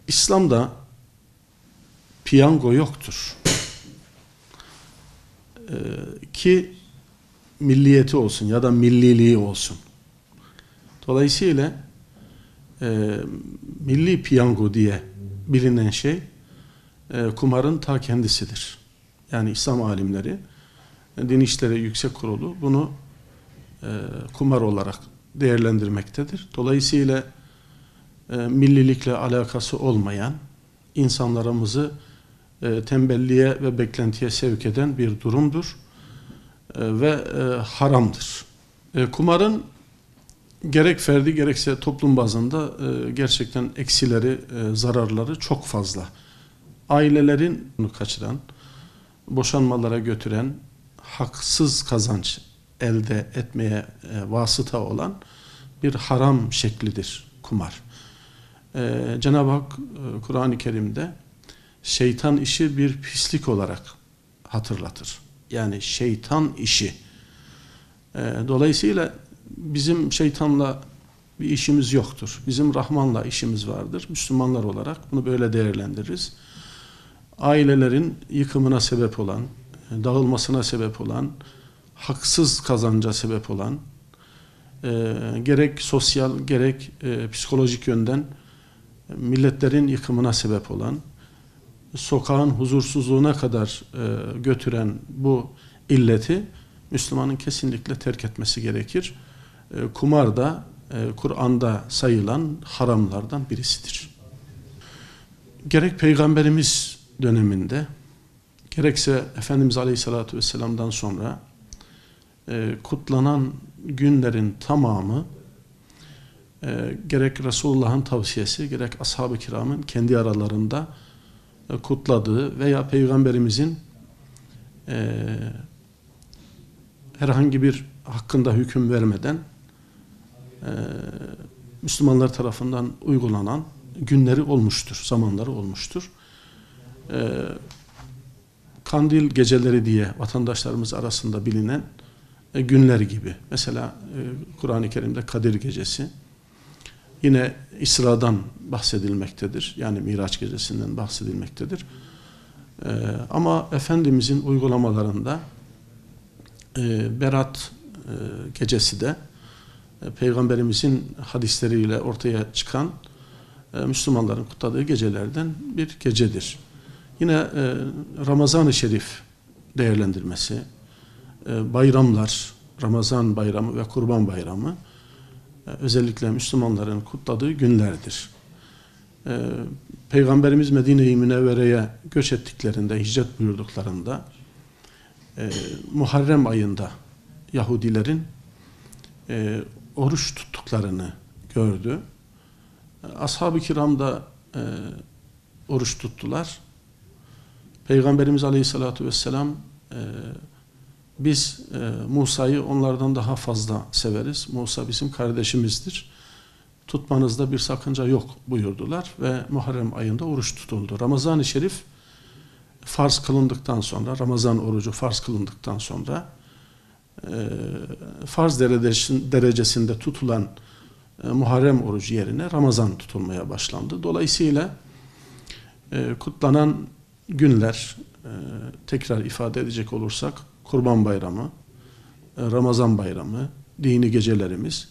İslam'da piyango yoktur. Ki milliyeti olsun ya da milliliği olsun. Dolayısıyla milli piyango diye bilinen şey kumarın ta kendisidir. Yani İslam alimleri, Din İşleri Yüksek Kurulu bunu kumar olarak değerlendirmektedir. Dolayısıyla millilikle alakası olmayan, insanlarımızı tembelliğe ve beklentiye sevk eden bir durumdur ve haramdır. Kumarın gerek ferdi gerekse toplum bazında gerçekten eksileri, zararları çok fazla. Ailelerin bunu kaçıran, boşanmalara götüren, haksız kazanç elde etmeye vasıta olan bir haram şeklidir kumar. Cenab-ı Hak Kur'an-ı Kerim'de şeytan işi bir pislik olarak hatırlatır. Yani şeytan işi. Dolayısıyla bizim şeytanla bir işimiz yoktur. Bizim Rahman'la işimiz vardır. Müslümanlar olarak bunu böyle değerlendiririz. Ailelerin yıkımına sebep olan, dağılmasına sebep olan, haksız kazanca sebep olan, gerek sosyal gerek psikolojik yönden milletlerin yıkımına sebep olan, sokağın huzursuzluğuna kadar götüren bu illeti Müslümanın kesinlikle terk etmesi gerekir. Kumar da Kur'an'da sayılan haramlardan birisidir. Gerek Peygamberimiz döneminde, gerekse Efendimiz Aleyhisselatü Vesselam'dan sonra kutlanan günlerin tamamı gerek Resulullah'ın tavsiyesi, gerek ashab-ı kiramın kendi aralarında kutladığı veya Peygamberimizin herhangi bir hakkında hüküm vermeden Müslümanlar tarafından uygulanan günleri olmuştur, zamanları olmuştur. Kandil geceleri diye vatandaşlarımız arasında bilinen günler gibi. Mesela Kur'an-ı Kerim'de Kadir Gecesi, yine İsra'dan bahsedilmektedir. Yani Miraç Gecesi'nden bahsedilmektedir. Ama Efendimizin uygulamalarında Berat Gecesi de Peygamberimizin hadisleriyle ortaya çıkan Müslümanların kutladığı gecelerden bir gecedir. Yine Ramazan-ı Şerif değerlendirmesi, bayramlar, Ramazan bayramı ve Kurban bayramı özellikle Müslümanların kutladığı günlerdir. Peygamberimiz Medine-i Münevvere'ye göç ettiklerinde, hicret buyurduklarında Muharrem ayında Yahudilerin oruç tuttuklarını gördü. Ashab-ı kiram da oruç tuttular. Peygamberimiz Aleyhisselatü Vesselam biz Musa'yı onlardan daha fazla severiz. Musa bizim kardeşimizdir. Tutmanızda bir sakınca yok buyurdular ve Muharrem ayında oruç tutuldu. Ramazan-ı Şerif farz kılındıktan sonra, Ramazan orucu farz kılındıktan sonra farz derecesinde tutulan Muharrem orucu yerine Ramazan tutulmaya başlandı. Dolayısıyla kutlanan günler, tekrar ifade edecek olursak, Kurban Bayramı, Ramazan Bayramı, dini gecelerimiz,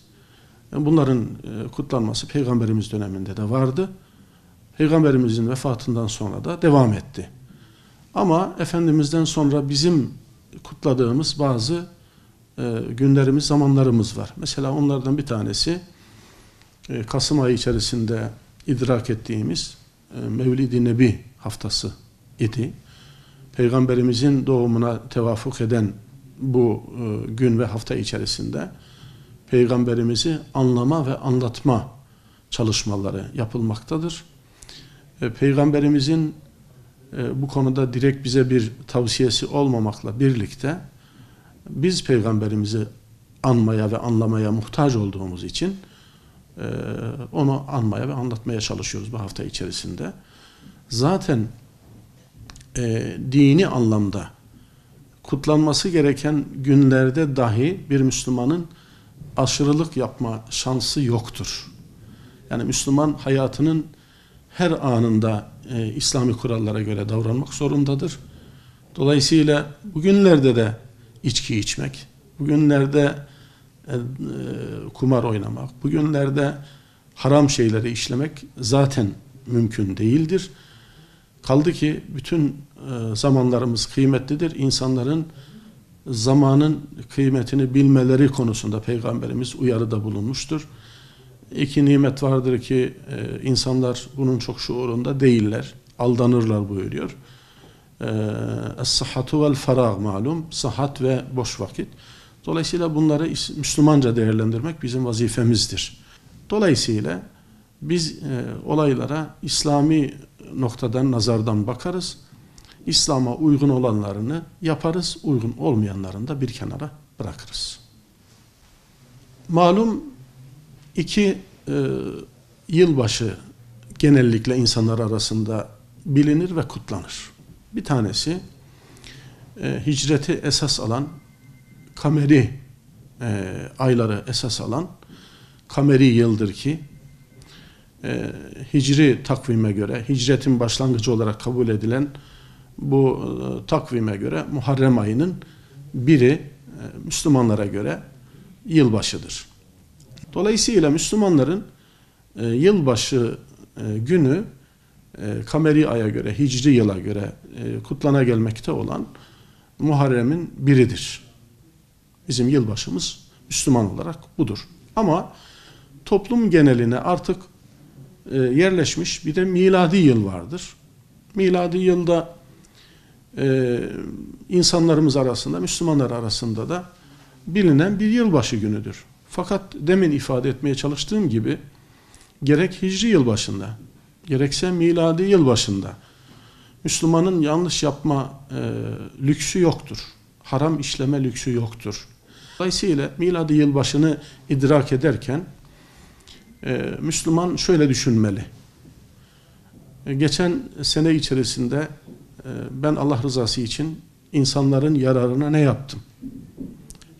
bunların kutlanması Peygamberimiz döneminde de vardı. Peygamberimizin vefatından sonra da devam etti. Ama Efendimiz'den sonra bizim kutladığımız bazı günlerimiz, zamanlarımız var. Mesela onlardan bir tanesi Kasım ayı içerisinde idrak ettiğimiz Mevlid-i Nebi haftası idi. Peygamberimizin doğumuna tevafuk eden bu gün ve hafta içerisinde Peygamberimizi anlama ve anlatma çalışmaları yapılmaktadır. Peygamberimizin bu konuda direkt bize bir tavsiyesi olmamakla birlikte biz Peygamberimizi anmaya ve anlamaya muhtaç olduğumuz için onu anmaya ve anlatmaya çalışıyoruz bu hafta içerisinde. Zaten dini anlamda kutlanması gereken günlerde dahi bir Müslümanın aşırılık yapma şansı yoktur. Yani Müslüman hayatının her anında İslami kurallara göre davranmak zorundadır. Dolayısıyla bugünlerde de içki içmek, bugünlerde kumar oynamak, bugünlerde haram şeyleri işlemek zaten mümkün değildir. Kaldı ki bütün zamanlarımız kıymetlidir. İnsanların zamanın kıymetini bilmeleri konusunda Peygamberimiz uyarıda bulunmuştur. İki nimet vardır ki insanlar bunun çok şuurunda değiller. Aldanırlar buyuruyor. Es-sıhhatu vel ferag malum. Sıhhat ve boş vakit. Dolayısıyla bunları Müslümanca değerlendirmek bizim vazifemizdir. Dolayısıyla biz olaylara İslami noktadan, nazardan bakarız. İslam'a uygun olanlarını yaparız, uygun olmayanlarını da bir kenara bırakırız. Malum iki yılbaşı genellikle insanlar arasında bilinir ve kutlanır. Bir tanesi hicreti esas alan, kameri ayları esas alan kameri yıldır ki hicri takvime göre, hicretin başlangıcı olarak kabul edilen bu takvime göre Muharrem ayının biri Müslümanlara göre yılbaşıdır. Dolayısıyla Müslümanların yılbaşı günü kameri aya göre, hicri yıla göre kutlana gelmekte olan Muharrem'in biridir. Bizim yılbaşımız Müslüman olarak budur. Ama toplum geneline artık yerleşmiş bir de miladi yıl vardır. Miladi yılda insanlarımız arasında, Müslümanlar arasında da bilinen bir yılbaşı günüdür. Fakat demin ifade etmeye çalıştığım gibi gerek hicri yılbaşında, gerekse miladi yılbaşında Müslümanın yanlış yapma lüksü yoktur. Haram işleme lüksü yoktur. Dolayısıyla miladi yılbaşını idrak ederken Müslüman şöyle düşünmeli. Geçen sene içerisinde ben Allah rızası için insanların yararına ne yaptım?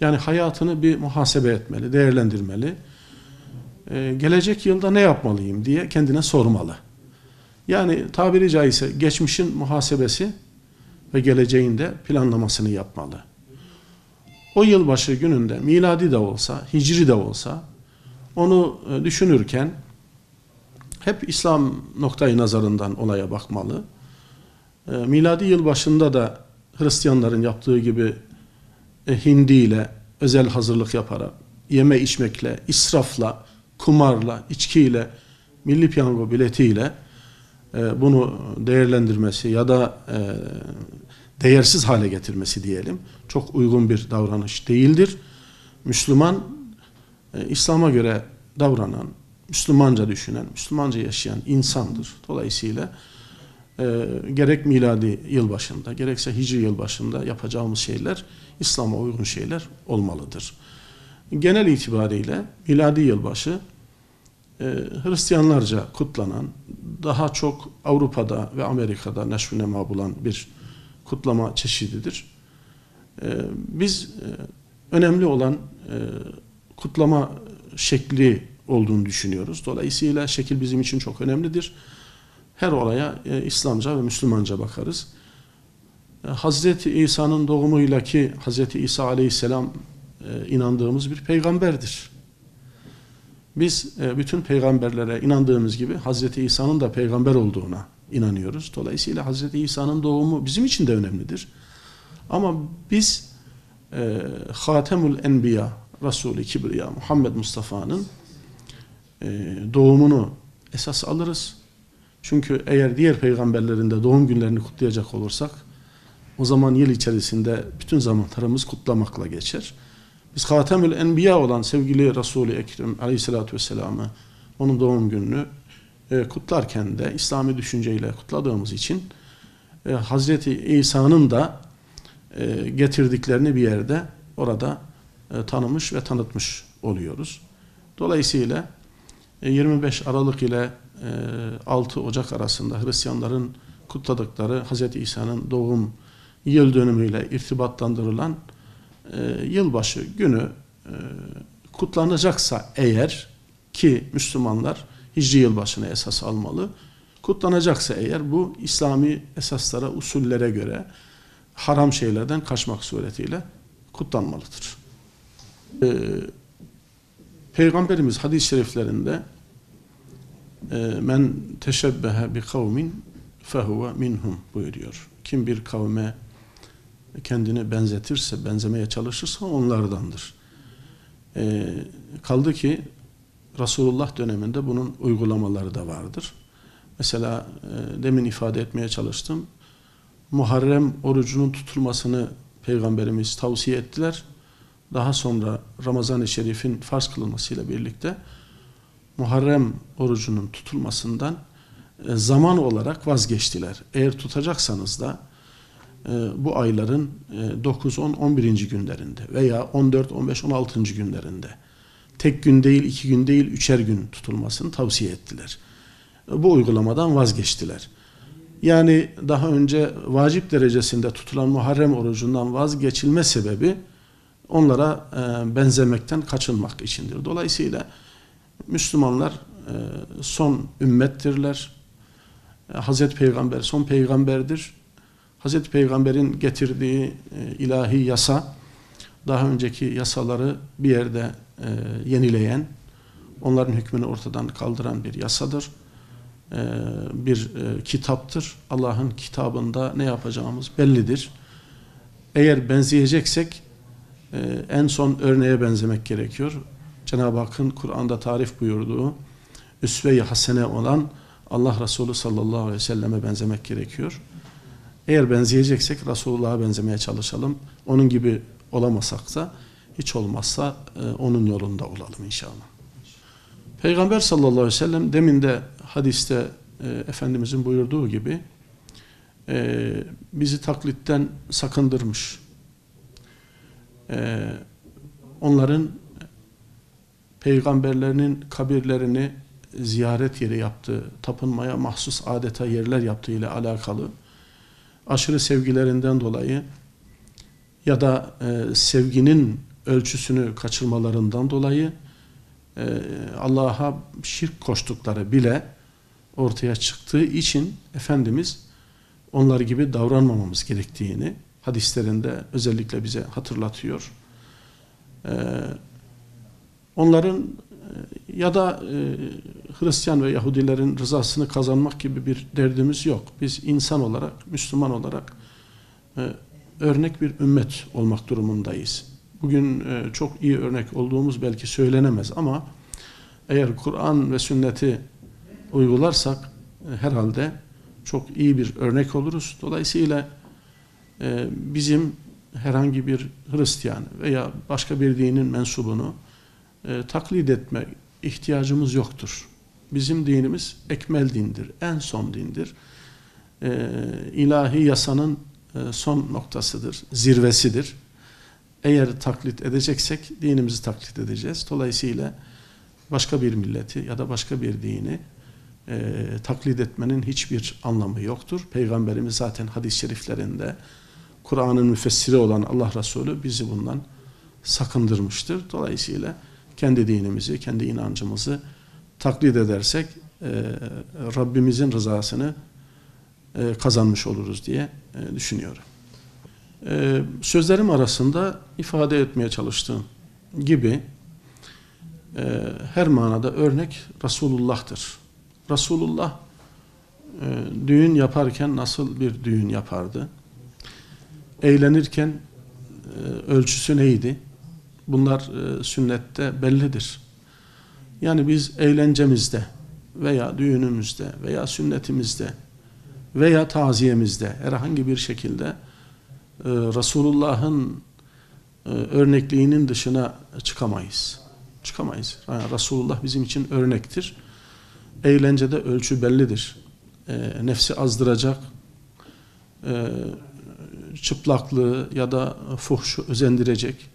Yani hayatını bir muhasebe etmeli, değerlendirmeli. Gelecek yılda ne yapmalıyım diye kendine sormalı. Yani tabiri caizse geçmişin muhasebesi ve geleceğin de planlamasını yapmalı. O yılbaşı gününde miladi de olsa, hicri de olsa onu düşünürken hep İslam noktayı nazarından olaya bakmalı. Miladi yılbaşında da Hristiyanların yaptığı gibi hindiyle, özel hazırlık yaparak, yeme içmekle, israfla, kumarla, içkiyle, milli piyango biletiyle bunu değerlendirmesi ya da değersiz hale getirmesi diyelim çok uygun bir davranış değildir. Müslüman İslam'a göre davranan, Müslümanca düşünen, Müslümanca yaşayan insandır. Dolayısıyla gerek miladi yılbaşında, gerekse hicri yılbaşında yapacağımız şeyler İslam'a uygun şeyler olmalıdır. Genel itibariyle miladi yılbaşı Hristiyanlarca kutlanan, daha çok Avrupa'da ve Amerika'da neşv-i nema bulan bir kutlama çeşididir. Biz önemli olan kutlama şekli olduğunu düşünüyoruz. Dolayısıyla şekil bizim için çok önemlidir. Her olaya İslamca ve Müslümanca bakarız. Hazreti İsa'nın doğumuyla ki Hazreti İsa Aleyhisselam inandığımız bir peygamberdir. Biz bütün peygamberlere inandığımız gibi Hazreti İsa'nın da peygamber olduğuna inanıyoruz. Dolayısıyla Hazreti İsa'nın doğumu bizim için de önemlidir. Ama biz Hatemül Enbiya, Resul-i Kibriya, Muhammed Mustafa'nın doğumunu esas alırız. Çünkü eğer diğer peygamberlerin de doğum günlerini kutlayacak olursak o zaman yıl içerisinde bütün zamanlarımız kutlamakla geçer. Biz Hatemül Enbiya olan sevgili Resul-i Ekrem Aleyhisselatü Vesselam'ı, onun doğum gününü kutlarken de İslami düşünceyle kutladığımız için Hazreti İsa'nın da getirdiklerini bir yerde orada tanımış ve tanıtmış oluyoruz. Dolayısıyla 25 Aralık ile 6 Ocak arasında Hristiyanların kutladıkları Hazreti İsa'nın doğum yıl dönümüyle irtibatlandırılan yılbaşı günü kutlanacaksa eğer ki Müslümanlar hicri yılbaşını esas almalı, Kutlanacaksa eğer bu İslami esaslara, usullere göre haram şeylerden kaçmak suretiyle kutlanmalıdır. Peygamberimiz hadis-i şeriflerinde men teşebbehe bi kavmin fehuve minhum buyuruyor. Kim bir kavme kendini benzetirse, benzemeye çalışırsa onlardandır. Kaldı ki Resulullah döneminde bunun uygulamaları da vardır. Mesela demin ifade etmeye çalıştım. Muharrem orucunun tutulmasını Peygamberimiz tavsiye ettiler. Daha sonra Ramazan-ı Şerif'in farz kılınmasıyla birlikte Muharrem orucunun tutulmasından zaman olarak vazgeçtiler. Eğer tutacaksanız da bu ayların 9, 10, 11. günlerinde veya 14, 15, 16. günlerinde tek gün değil, 2 gün değil, 3'er gün tutulmasını tavsiye ettiler. Bu uygulamadan vazgeçtiler. Yani daha önce vacip derecesinde tutulan Muharrem orucundan vazgeçilme sebebi onlara benzemekten kaçınmak içindir. Dolayısıyla Müslümanlar son ümmettirler. Hazreti Peygamber son peygamberdir. Hazreti Peygamber'in getirdiği ilahi yasa daha önceki yasaları bir yerde yenileyen, onların hükmünü ortadan kaldıran bir yasadır. Bir kitaptır. Allah'ın kitabında ne yapacağımız bellidir. Eğer benzeyeceksek en son örneğe benzemek gerekiyor. Cenab-ı Hakk'ın Kur'an'da tarif buyurduğu üsve-i hasene olan Allah Resulü sallallahu aleyhi ve selleme benzemek gerekiyor. Eğer benzeyeceksek Resulullah'a benzemeye çalışalım. Onun gibi olamasak da hiç olmazsa onun yolunda olalım inşallah. Peygamber sallallahu aleyhi ve sellem demin de hadiste Efendimizin buyurduğu gibi bizi taklitten sakındırmış. Onların peygamberlerinin kabirlerini ziyaret yeri yaptığı, tapınmaya mahsus adeta yerler yaptığı ile alakalı aşırı sevgilerinden dolayı ya da sevginin ölçüsünü kaçırmalarından dolayı Allah'a şirk koştukları bile ortaya çıktığı için Efendimiz onlar gibi davranmamamız gerektiğini hadislerinde özellikle bize hatırlatıyor. Onların ya da Hristiyan ve Yahudilerin rızasını kazanmak gibi bir derdimiz yok. Biz insan olarak, Müslüman olarak örnek bir ümmet olmak durumundayız. Bugün çok iyi örnek olduğumuz belki söylenemez ama eğer Kur'an ve sünneti uygularsak herhalde çok iyi bir örnek oluruz. Dolayısıyla bizim herhangi bir Hristiyan veya başka bir dinin mensubunu taklit etme ihtiyacımız yoktur. Bizim dinimiz ekmel dindir, en son dindir. İlahi yasanın son noktasıdır, zirvesidir. Eğer taklit edeceksek dinimizi taklit edeceğiz. Dolayısıyla başka bir milleti ya da başka bir dini taklit etmenin hiçbir anlamı yoktur. Peygamberimiz zaten hadis-i şeriflerinde Kur'an'ın müfessiri olan Allah Resulü bizi bundan sakındırmıştır. Dolayısıyla kendi dinimizi, kendi inancımızı taklit edersek Rabbimizin rızasını kazanmış oluruz diye düşünüyorum. Sözlerim arasında ifade etmeye çalıştığım gibi her manada örnek Resulullah'tır. Resulullah düğün yaparken nasıl bir düğün yapardı? Eğlenirken ölçüsü neydi? Bunlar sünnette bellidir. Yani biz eğlencemizde veya düğünümüzde veya sünnetimizde veya taziyemizde herhangi bir şekilde Resulullah'ın örnekliğinin dışına çıkamayız. Çıkamayız. Yani Resulullah bizim için örnektir. Eğlencede ölçü bellidir. Nefsi azdıracak, çıplaklığı ya da fuhşu özendirecek,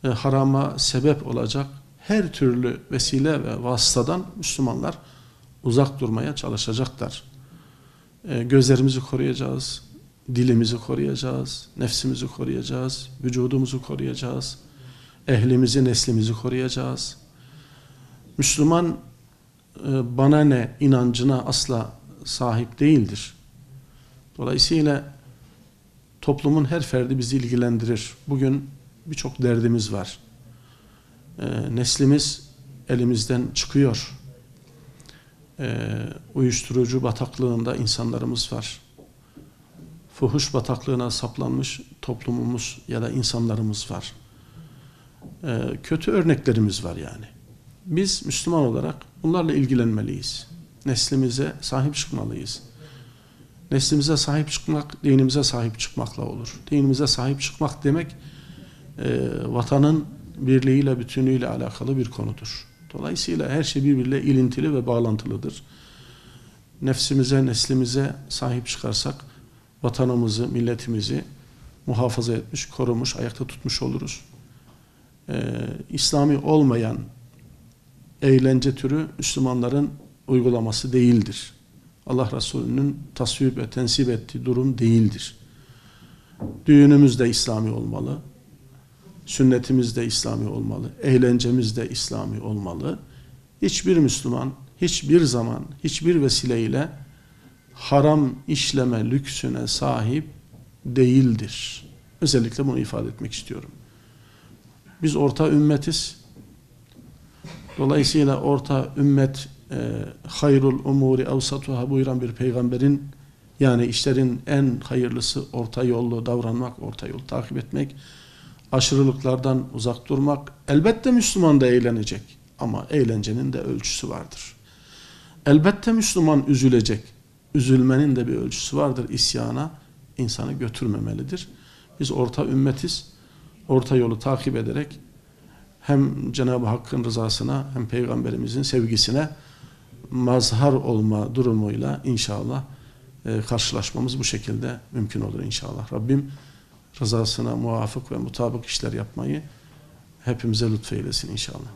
harama sebep olacak her türlü vesile ve vasıtadan Müslümanlar uzak durmaya çalışacaklar. Gözlerimizi koruyacağız, dilimizi koruyacağız, nefsimizi koruyacağız, vücudumuzu koruyacağız, ehlimizi, neslimizi koruyacağız. Müslüman bana ne inancına asla sahip değildir. Dolayısıyla toplumun her ferdi bizi ilgilendirir. Bugün birçok derdimiz var. Neslimiz elimizden çıkıyor. Uyuşturucu bataklığında insanlarımız var. Fuhuş bataklığına saplanmış toplumumuz ya da insanlarımız var. Kötü örneklerimiz var yani. Biz Müslüman olarak bunlarla ilgilenmeliyiz. Neslimize sahip çıkmalıyız. Neslimize sahip çıkmak, dinimize sahip çıkmakla olur. Dinimize sahip çıkmak demek, vatanın birliğiyle, bütünlüğüyle alakalı bir konudur. Dolayısıyla her şey birbiriyle ilintili ve bağlantılıdır. Nefsimize, neslimize sahip çıkarsak, vatanımızı, milletimizi muhafaza etmiş, korumuş, ayakta tutmuş oluruz. İslami olmayan eğlence türü Müslümanların uygulaması değildir. Allah Resulü'nün tasvip ve tensip ettiği durum değildir. Düğünümüz de İslami olmalı. Sünnetimiz de İslami olmalı. Eğlencemiz de İslami olmalı. Hiçbir Müslüman, hiçbir zaman, hiçbir vesileyle haram işleme lüksüne sahip değildir. Özellikle bunu ifade etmek istiyorum. Biz orta ümmetiz. Dolayısıyla orta ümmet hayrul umuri evsatuhâ buyuran bir peygamberin, yani işlerin en hayırlısı orta yollu davranmak, orta yolu takip etmek, aşırılıklardan uzak durmak. Elbette Müslüman da eğlenecek ama eğlencenin de ölçüsü vardır. Elbette Müslüman üzülecek. Üzülmenin de bir ölçüsü vardır. İsyana insanı götürmemelidir. Biz orta ümmetiz. Orta yolu takip ederek hem Cenab-ı Hakk'ın rızasına hem Peygamberimizin sevgisine mazhar olma durumuyla inşallah karşılaşmamız bu şekilde mümkün olur inşallah. Rabbim rızasına muvafık ve mutabık işler yapmayı hepimize lütfeylesin inşallah.